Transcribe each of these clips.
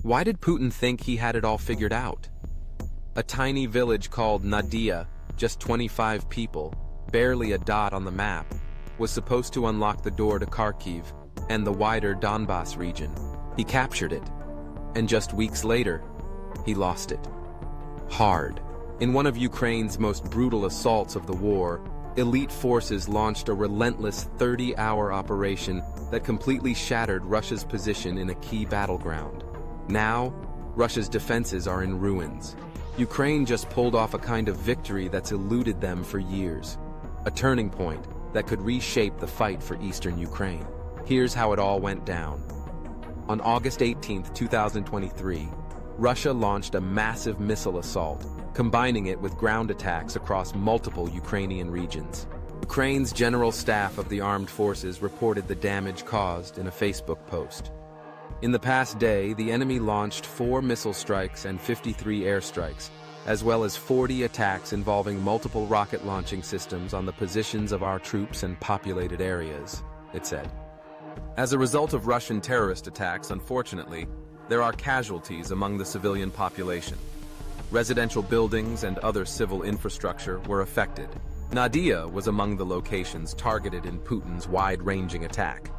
Why did Putin think he had it all figured out? A tiny village called Nadiia, just 25 people, barely a dot on the map, was supposed to unlock the door to Kharkiv and the wider Donbas region. He captured it, and just weeks later, he lost it. Hard. In one of Ukraine's most brutal assaults of the war, elite forces launched a relentless 30-hour operation that completely shattered Russia's position in a key battleground. Now, Russia's defenses are in ruins. Ukraine just pulled off a kind of victory that's eluded them for years. A turning point that could reshape the fight for eastern Ukraine. Here's how it all went down. On August 18, 2023, Russia launched a massive missile assault, combining it with ground attacks across multiple Ukrainian regions. Ukraine's General Staff of the Armed Forces reported the damage caused in a Facebook post. In the past day, the enemy launched 4 missile strikes and 53 airstrikes, as well as 40 attacks involving multiple rocket launching systems on the positions of our troops and populated areas, it said. As a result of Russian terrorist attacks, unfortunately, there are casualties among the civilian population. Residential buildings and other civil infrastructure were affected. Nadiia was among the locations targeted in Putin's wide-ranging attack.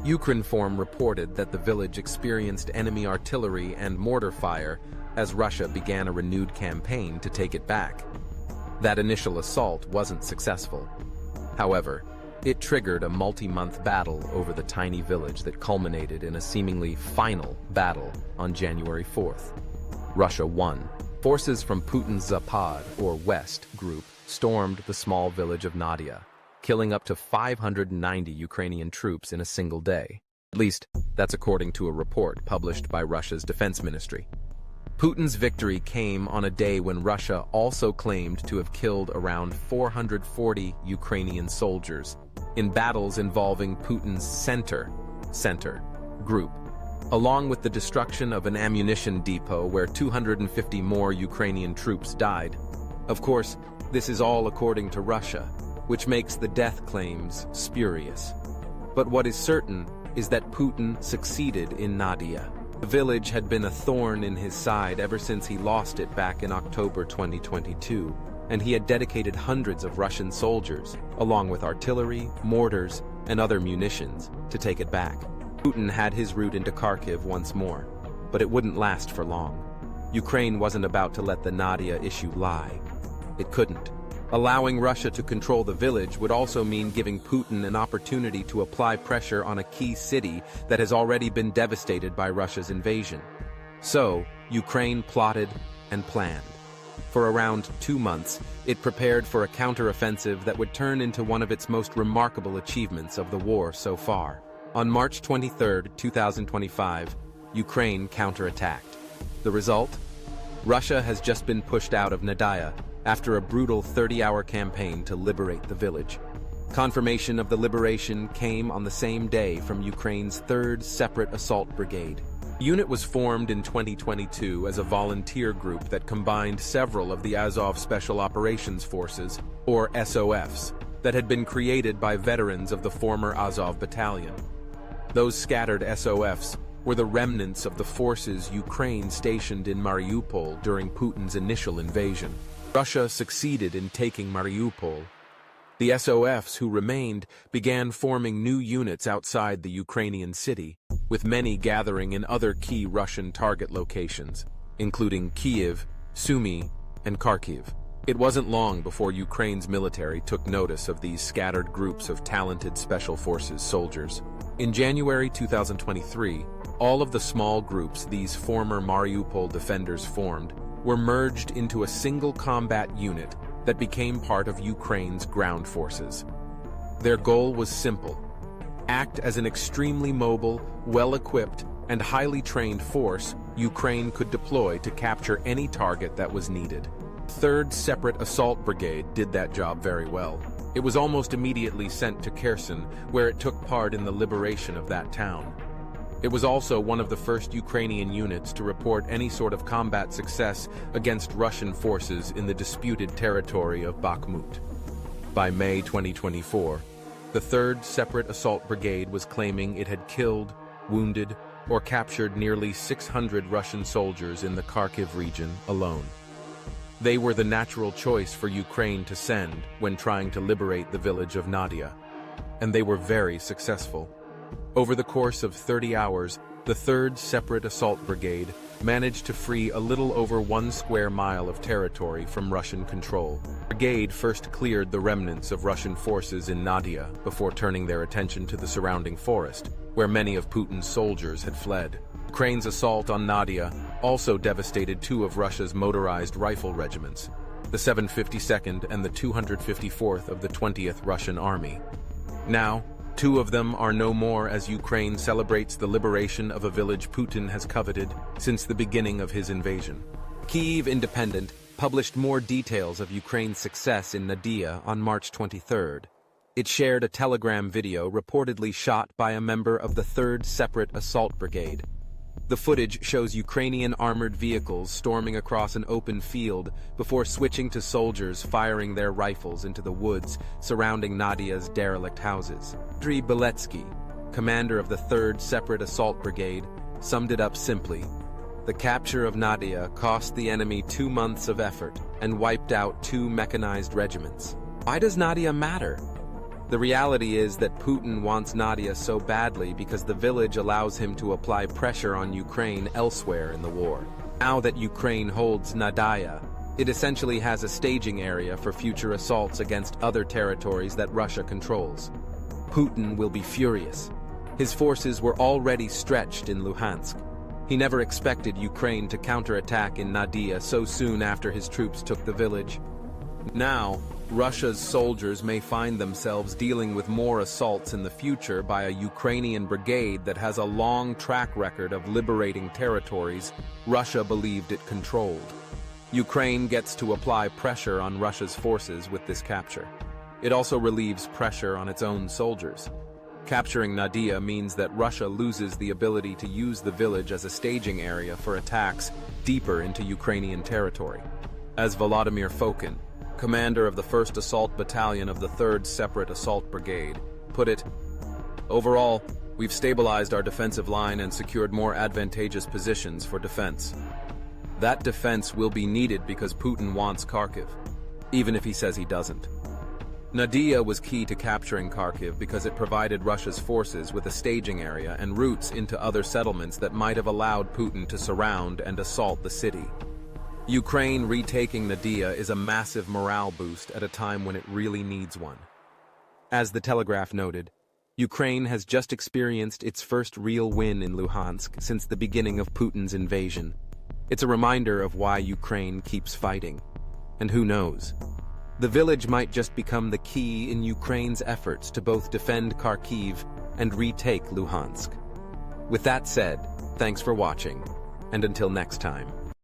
Ukrinform reported that the village experienced enemy artillery and mortar fire as Russia began a renewed campaign to take it back. That initial assault wasn't successful. However, it triggered a multi-month battle over the tiny village that culminated in a seemingly final battle on January 4th. Russia won. Forces from Putin's Zapad, or West, group stormed the small village of Nadiia, killing up to 590 Ukrainian troops in a single day. At least, that's according to a report published by Russia's defense ministry. Putin's victory came on a day when Russia also claimed to have killed around 440 Ukrainian soldiers in battles involving Putin's center group, along with the destruction of an ammunition depot where 250 more Ukrainian troops died. Of course, this is all according to Russia, which makes the death claims spurious. But what is certain is that Putin succeeded in Nadiia. The village had been a thorn in his side ever since he lost it back in October 2022, and he had dedicated hundreds of Russian soldiers, along with artillery, mortars, and other munitions, to take it back. Putin had his route into Kharkiv once more, but it wouldn't last for long. Ukraine wasn't about to let the Nadiia issue lie. It couldn't. Allowing Russia to control the village would also mean giving Putin an opportunity to apply pressure on a key city that has already been devastated by Russia's invasion. So, Ukraine plotted and planned. For around 2 months, it prepared for a counteroffensive that would turn into one of its most remarkable achievements of the war so far. On March 23, 2025, Ukraine counterattacked. The result? Russia has just been pushed out of Nadiia after a brutal 30-hour campaign to liberate the village. Confirmation of the liberation came on the same day from Ukraine's 3rd Separate Assault Brigade. The unit was formed in 2022 as a volunteer group that combined several of the Azov Special Operations Forces, or SOFs, that had been created by veterans of the former Azov Battalion. Those scattered SOFs were the remnants of the forces Ukraine stationed in Mariupol during Putin's initial invasion. Russia succeeded in taking Mariupol. The SOFs who remained began forming new units outside the Ukrainian city, with many gathering in other key Russian target locations, including Kyiv, Sumy, and Kharkiv. It wasn't long before Ukraine's military took notice of these scattered groups of talented Special Forces soldiers. In January 2023, all of the small groups these former Mariupol defenders formed were merged into a single combat unit that became part of Ukraine's ground forces. Their goal was simple: act as an extremely mobile, well-equipped, and highly trained force Ukraine could deploy to capture any target that was needed. 3rd Separate Assault Brigade did that job very well. It was almost immediately sent to Kherson, where it took part in the liberation of that town. It was also one of the first Ukrainian units to report any sort of combat success against Russian forces in the disputed territory of Bakhmut. By May 2024, the 3rd Separate Assault Brigade was claiming it had killed, wounded, or captured nearly 600 Russian soldiers in the Kharkiv region alone. They were the natural choice for Ukraine to send when trying to liberate the village of Nadiia, and they were very successful. Over the course of 30 hours, the 3rd Separate Assault Brigade managed to free a little over 1 square mile of territory from Russian control. The brigade first cleared the remnants of Russian forces in Nadiia before turning their attention to the surrounding forest, where many of Putin's soldiers had fled. Ukraine's assault on Nadiia also devastated 2 of Russia's motorized rifle regiments, the 752nd and the 254th of the 20th Russian Army. Now, 2 of them are no more as Ukraine celebrates the liberation of a village Putin has coveted since the beginning of his invasion. Kyiv Independent published more details of Ukraine's success in Nadiia on March 23rd. It shared a telegram video reportedly shot by a member of the 3rd Separate Assault Brigade. The footage shows Ukrainian armored vehicles storming across an open field before switching to soldiers firing their rifles into the woods surrounding Nadia's derelict houses. Andriy Beletsky, commander of the 3rd Separate Assault Brigade, summed it up simply: "The capture of Nadiia cost the enemy 2 months of effort and wiped out 2 mechanized regiments." Why does Nadiia matter? The reality is that Putin wants Nadiia so badly because the village allows him to apply pressure on Ukraine elsewhere in the war. Now that Ukraine holds Nadiia, it essentially has a staging area for future assaults against other territories that Russia controls. Putin will be furious. His forces were already stretched in Luhansk. He never expected Ukraine to counterattack in Nadiia so soon after his troops took the village. Now, Russia's soldiers may find themselves dealing with more assaults in the future by a Ukrainian brigade that has a long track record of liberating territories Russia believed it controlled. Ukraine gets to apply pressure on Russia's forces with this capture. It also relieves pressure on its own soldiers. Capturing Nadiia means that Russia loses the ability to use the village as a staging area for attacks deeper into Ukrainian territory. As Volodymyr Fokin, commander of the 1st Assault Battalion of the 3rd Separate Assault Brigade, put it, "Overall, we've stabilized our defensive line and secured more advantageous positions for defense. That defense will be needed because Putin wants Kharkiv, even if he says he doesn't." Nadiia was key to capturing Kharkiv because it provided Russia's forces with a staging area and routes into other settlements that might have allowed Putin to surround and assault the city. Ukraine retaking Nadiia is a massive morale boost at a time when it really needs one. As the Telegraph noted, Ukraine has just experienced its first real win in Luhansk since the beginning of Putin's invasion. It's a reminder of why Ukraine keeps fighting. And who knows? The village might just become the key in Ukraine's efforts to both defend Kharkiv and retake Luhansk. With that said, thanks for watching, and until next time.